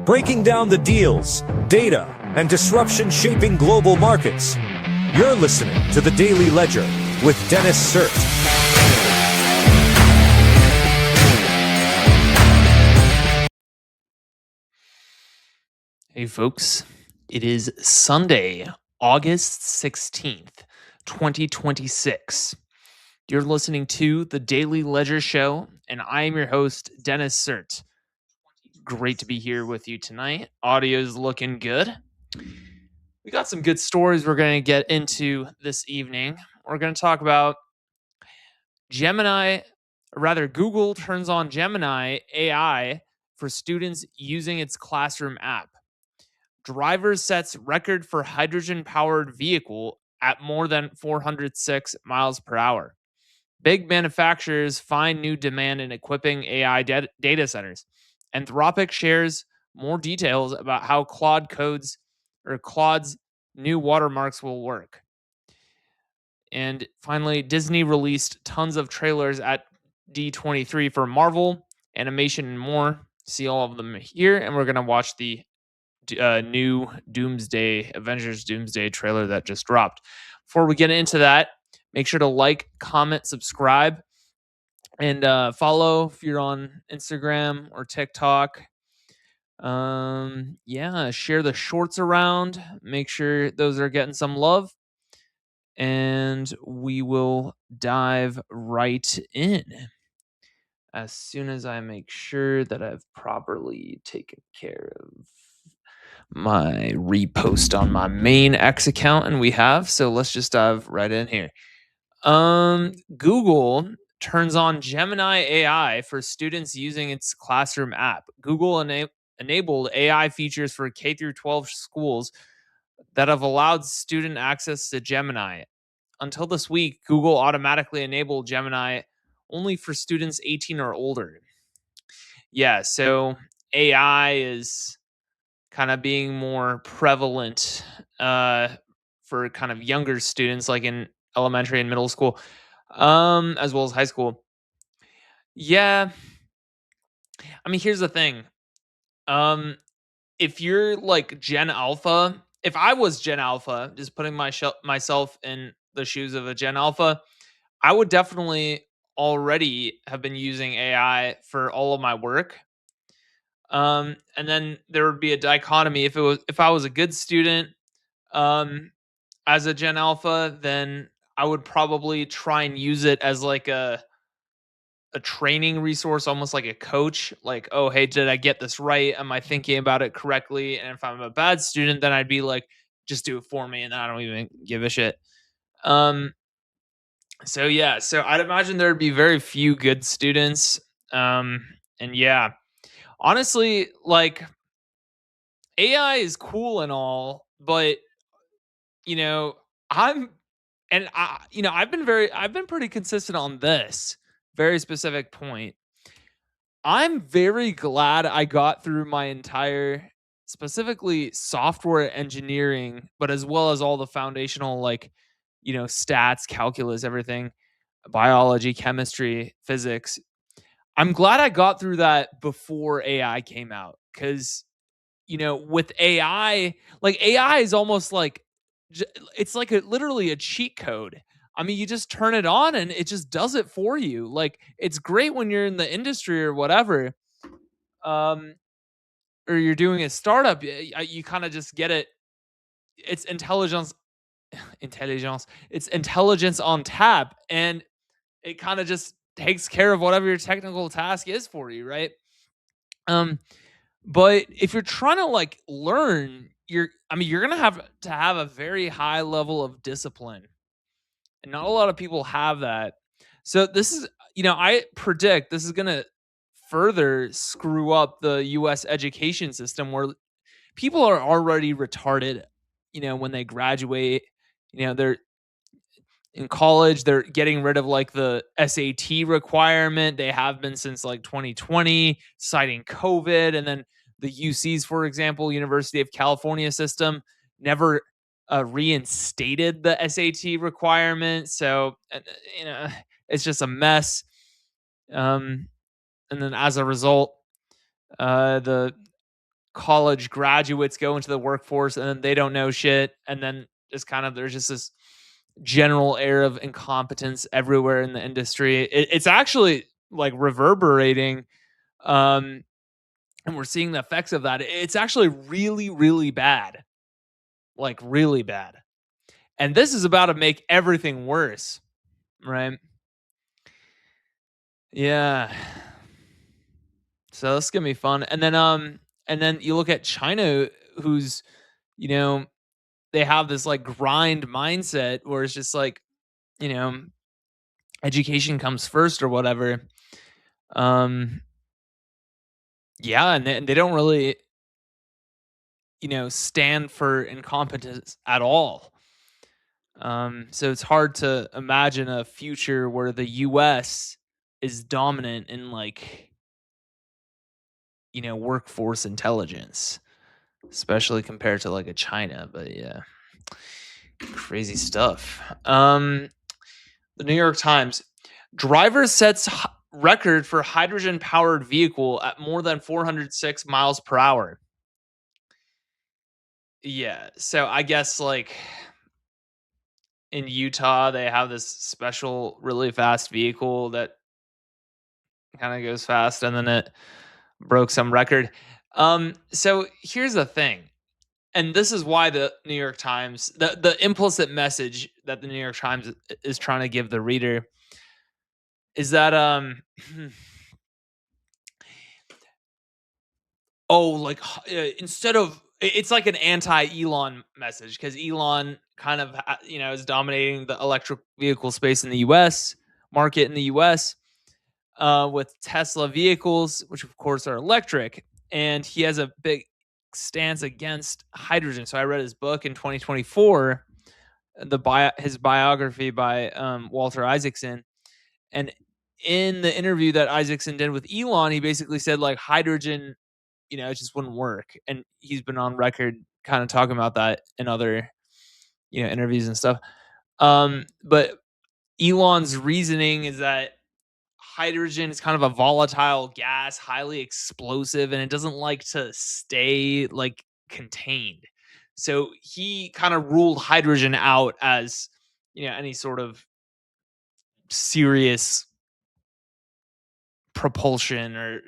breaking down the deals, data, and disruption shaping global markets. You're listening to The Daily Ledger with Dennis Sert. Hey folks, it is Sunday, August 16th, 2026. You're listening to The Daily Ledger Show, and I am your host, Dennis Sert. Great to be here with you tonight. Audio's looking good. We got some good stories we're going to get into this evening. We're going to talk about Google turns on Gemini AI for students using its classroom app. Driver sets record for hydrogen-powered vehicle at more than 406 miles per hour. Big manufacturers find new demand in equipping AI data centers. Anthropic shares more details about how Claude's new watermarks will work. And finally, Disney released tons of trailers at D23 for Marvel, animation, and more. See all of them here, and we're going to watch the new Avengers Doomsday trailer that just dropped. Before we get into that, make sure to like, comment, subscribe, and follow if you're on Instagram or TikTok. Share the shorts around. Make sure those are getting some love. And we will dive right in as soon as I make sure that I've properly taken care of my repost on my main X account, and we have. So let's just dive right in here. Google turns on Gemini AI for students using its classroom app. Google enabled AI features for K through 12 schools that have allowed student access to Gemini. Until this week, Google automatically enabled Gemini only for students 18 or older. Yeah, so AI is kind of being more prevalent for kind of younger students, like in elementary and middle school, as well as high school. Yeah, I mean, here's the thing. If you're like Gen Alpha, if I was Gen Alpha, just putting myself in the shoes of a Gen Alpha, I would definitely already have been using AI for all of my work. And then there would be a dichotomy. If I was a good student, as a Gen Alpha, then I would probably try and use it as like a training resource, almost like a coach. Like, oh, hey, did I get this right? Am I thinking about it correctly? And if I'm a bad student, then I'd be like, just do it for me, and I don't even give a shit. So I'd imagine there'd be very few good students. And yeah, honestly, like AI is cool and all, but I've been pretty consistent on this very specific point. I'm very glad I got through my entire, specifically software engineering, but as well as all the foundational, like, stats, calculus, everything, biology, chemistry, physics. I'm glad I got through that before AI came out, because, with AI, like AI is almost like, it's like literally a cheat code. I mean, you just turn it on and it just does it for you. Like, it's great when you're in the industry or whatever, or you're doing a startup. You kind of just get it. It's intelligence. It's intelligence on tap, and it kind of just takes care of whatever your technical task is for you, right? But if you're trying to like learn, you're gonna have to have a very high level of discipline, and not a lot of people have that. So this is, I predict this is gonna further screw up the U.S. education system, where people are already retarded. When they graduate, they're in college, they're getting rid of like the SAT requirement. They have been since like 2020, citing COVID. And then the UCs, for example, University of California system, never reinstated the SAT requirement. So, it's just a mess. And then as a result, the college graduates go into the workforce and then they don't know shit, and then just kind of there's just this general air of incompetence everywhere in the industry. It's actually like reverberating, um, and we're seeing the effects of that. It's actually really, really bad, like really bad. And this is about to make everything worse, right? Yeah. So this is gonna be fun. And then you look at China, who's, you know, they have this like grind mindset where it's just like, you know, education comes first or whatever. Um, yeah, and they don't really, stand for incompetence at all. So it's hard to imagine a future where the US is dominant in like, workforce intelligence, especially compared to like a China. But yeah, crazy stuff. The New York Times, driver sets record for hydrogen powered vehicle at more than 406 miles per hour. Yeah, so I guess like in Utah they have this special really fast vehicle that kind of goes fast, and then it broke some record. So here's the thing. And this is why the New York Times, the implicit message that the New York Times is trying to give the reader is that oh, like instead of it's like an anti-Elon message, because Elon kind of is dominating the electric vehicle space in the U.S. market in the U.S. With Tesla vehicles, which of course are electric, and he has a big stance against hydrogen. So I read his book in 2024, his biography by Walter Isaacson, and in the interview that Isaacson did with Elon, he basically said like hydrogen, it just wouldn't work, and he's been on record kind of talking about that in other interviews and stuff. But Elon's reasoning is that hydrogen is kind of a volatile gas, highly explosive, and it doesn't like to stay like contained. So he kind of ruled hydrogen out as any sort of serious propulsion or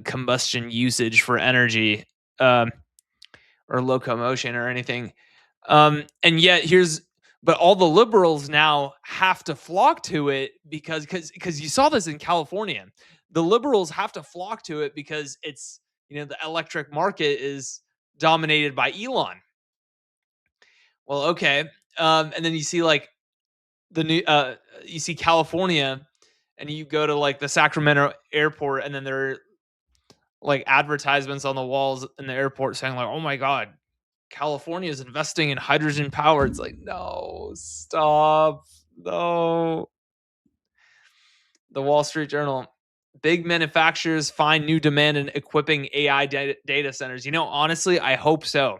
combustion usage for energy, um, or locomotion or anything. And yet but all the liberals now have to flock to it because you saw this in California. The liberals have to flock to it because it's the electric market is dominated by Elon. Well, okay. And then you see like the new you see California, and you go to like the Sacramento airport, and then there are like advertisements on the walls in the airport saying like, "Oh my god, California is investing in hydrogen power." It's like, no, stop, no. The Wall Street Journal: big manufacturers find new demand in equipping AI data centers. Honestly, I hope so.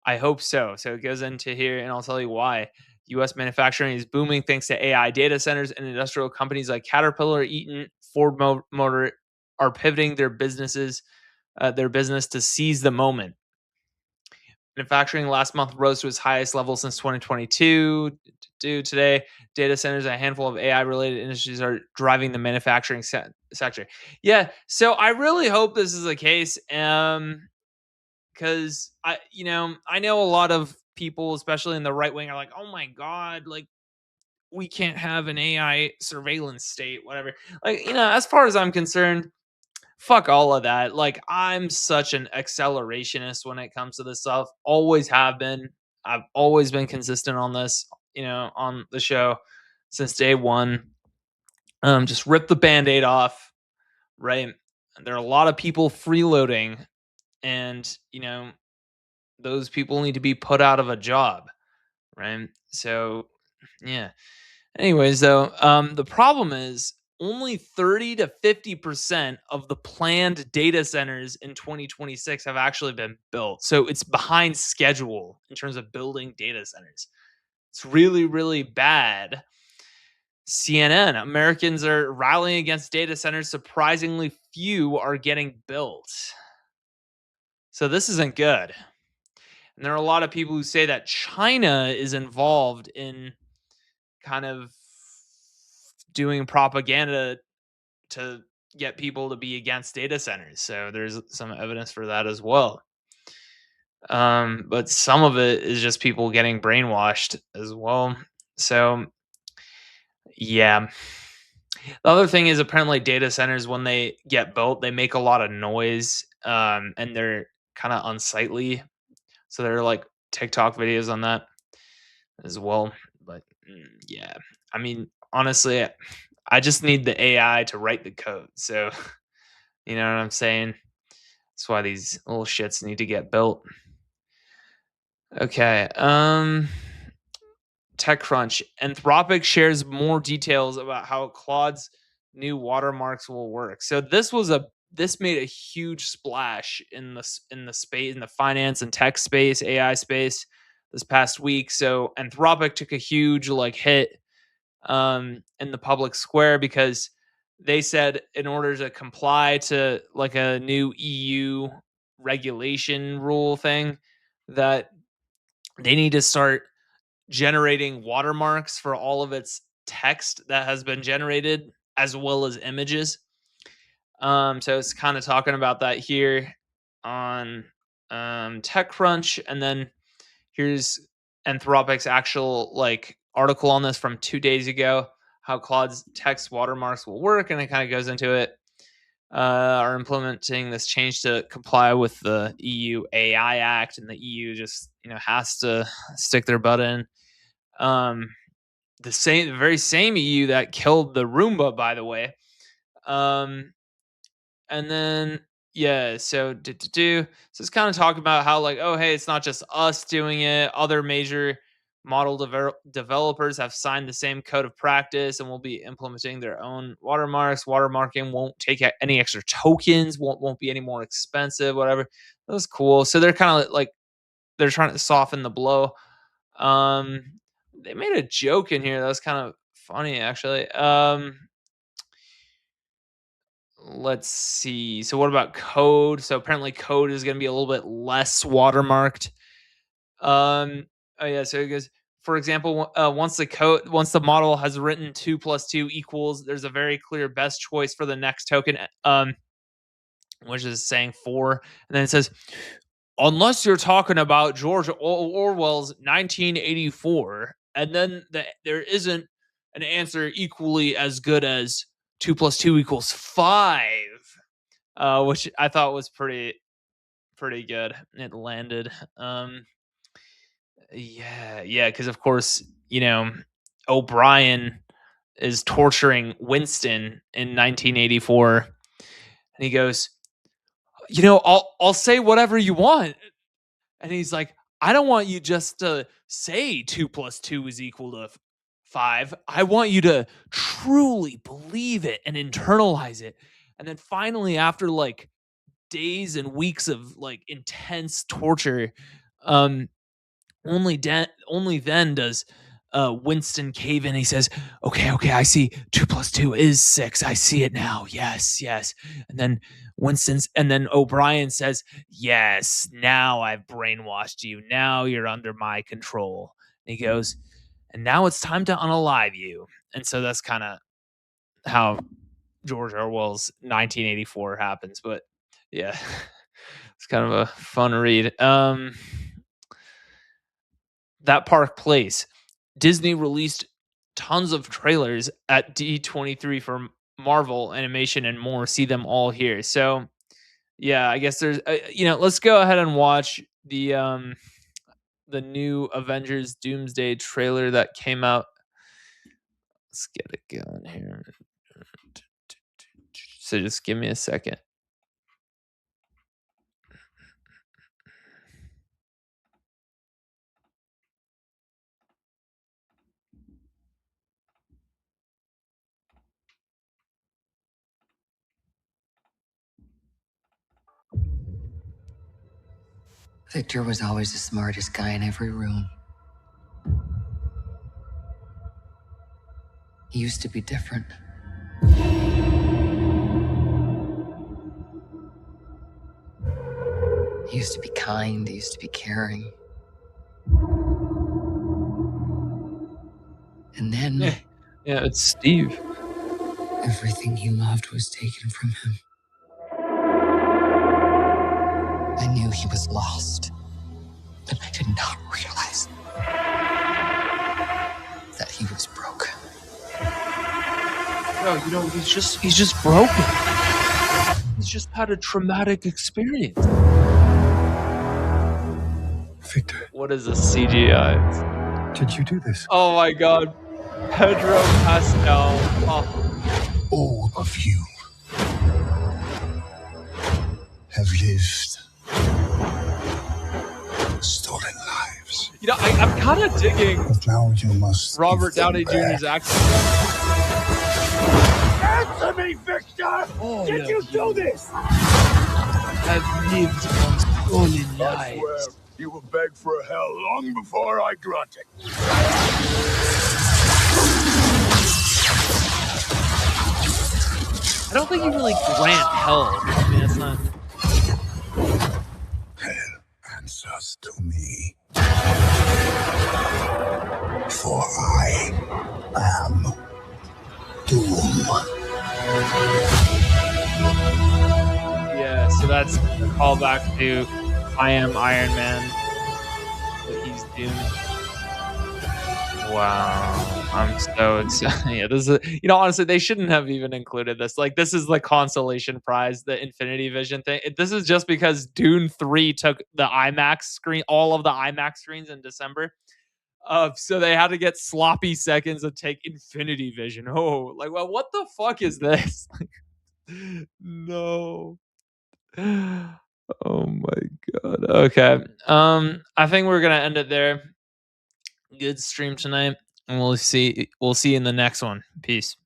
I hope so. So it goes into here, and I'll tell you why. U.S. manufacturing is booming thanks to AI data centers, and industrial companies like Caterpillar, Eaton, Ford Motor are pivoting their business to seize the moment. Manufacturing last month rose to its highest level since 2022. Today, data centers and a handful of AI-related industries are driving the manufacturing sector. Yeah, so I really hope this is the case, because I know a lot of people, especially in the right wing, are like, "Oh my god, like we can't have an AI surveillance state, whatever." Like, as far as I'm concerned, fuck all of that. Like, I'm such an accelerationist when it comes to this stuff. Always have been. I've always been consistent on this, on the show since day one. Just rip the band-aid off, right? There are a lot of people freeloading, and those people need to be put out of a job, right? So, yeah. Anyways, though, the problem is only 30 to 50% of the planned data centers in 2026 have actually been built. So it's behind schedule in terms of building data centers. It's really, really bad. CNN: Americans are rallying against data centers, surprisingly few are getting built. So this isn't good. And there are a lot of people who say that China is involved in kind of doing propaganda to get people to be against data centers. So there's some evidence for that as well. But some of it is just people getting brainwashed as well. So yeah. The other thing is apparently data centers, when they get built, they make a lot of noise, and they're kind of unsightly. So there are like TikTok videos on that as well. But yeah, I mean, honestly, I just need the AI to write the code. So you know what I'm saying? That's why these little shits need to get built. Okay. TechCrunch. Anthropic shares more details about how Claude's new watermarks will work. So this made a huge splash in the space, in the finance and tech space, AI space this past week. So Anthropic took a huge hit in the public square because they said in order to comply to like a new EU regulation rule thing that they need to start generating watermarks for all of its text that has been generated as well as images. So it's kind of talking about that here on TechCrunch, and then here's Anthropic's actual article on this from 2 days ago, how Claude's text watermarks will work, and it kind of goes into it. Are implementing this change to comply with the EU AI Act, and the EU just has to stick their butt in. The very same EU that killed the Roomba, by the way. And then so it's kind of talking about how oh hey, it's not just us doing it. Other major model developers have signed the same code of practice and will be implementing their own watermarks. Watermarking won't take any extra tokens, won't be any more expensive, whatever. That was cool. So they're kind of they're trying to soften the blow. They made a joke in here that was kind of funny, actually. Let's see. So what about code? So apparently code is going to be a little bit less watermarked. Oh yeah. So it goes, for example, once the model has written 2 + 2 equals, there's a very clear best choice for the next token, which is saying 4. And then it says, unless you're talking about George Orwell's 1984, and then there isn't an answer equally as good as 2 + 2 = 5, which I thought was pretty good. It landed. Because of course, O'Brien is torturing Winston in 1984, and he goes, I'll say whatever you want. And he's like, I don't want you just to say 2 + 2 = 5. I want you to truly believe it and internalize it. And then finally, after days and weeks of intense torture, only then does Winston cave in. He says, okay, I see 2 + 2 is 6. I see it now. Yes. And then O'Brien says, yes, now I've brainwashed you. Now you're under my control. And he goes, and now it's time to unalive you. And so that's kind of how George Orwell's 1984 happens. But yeah, it's kind of a fun read. That Park Place. Disney released tons of trailers at D23 for Marvel animation and more. See them all here. So yeah, I guess there's let's go ahead and watch the new Avengers Doomsday trailer that came out. Let's get it going here. So just give me a second. Victor was always the smartest guy in every room. He used to be different. He used to be kind, he used to be caring. And then Yeah, it's Steve. everything he loved was taken from him. I knew he was lost, but I did not realize that he was broken. No, he's just broken. He's just had a traumatic experience. Victor, What is a CGI? did you do this? Oh my God, Pedro Pascal. Oh. All of you have lived stolen lives. I'm kind of digging But now you must Robert give them Downey back. Jr.'s accent. Answer me, Victor! Did you do this? Have lived on stolen I swear, you will beg for hell long before I grant it. I don't think you really grant hell. I mean, it's not. Hell answers to me. For I am Doom. Yeah, so that's a callback to I Am Iron Man. But he's doomed. Wow, I'm so excited. Yeah, this is, honestly, they shouldn't have even included this. Like, this is the consolation prize, the Infinity Vision thing. This is just because Dune 3 took the IMAX screen, all of the IMAX screens in December. So they had to get sloppy seconds to take Infinity Vision. Oh, like, well, what the fuck is this? No. Oh my God. Okay. I think we're gonna end it there. Good stream tonight, and we'll see you in the next one. Peace.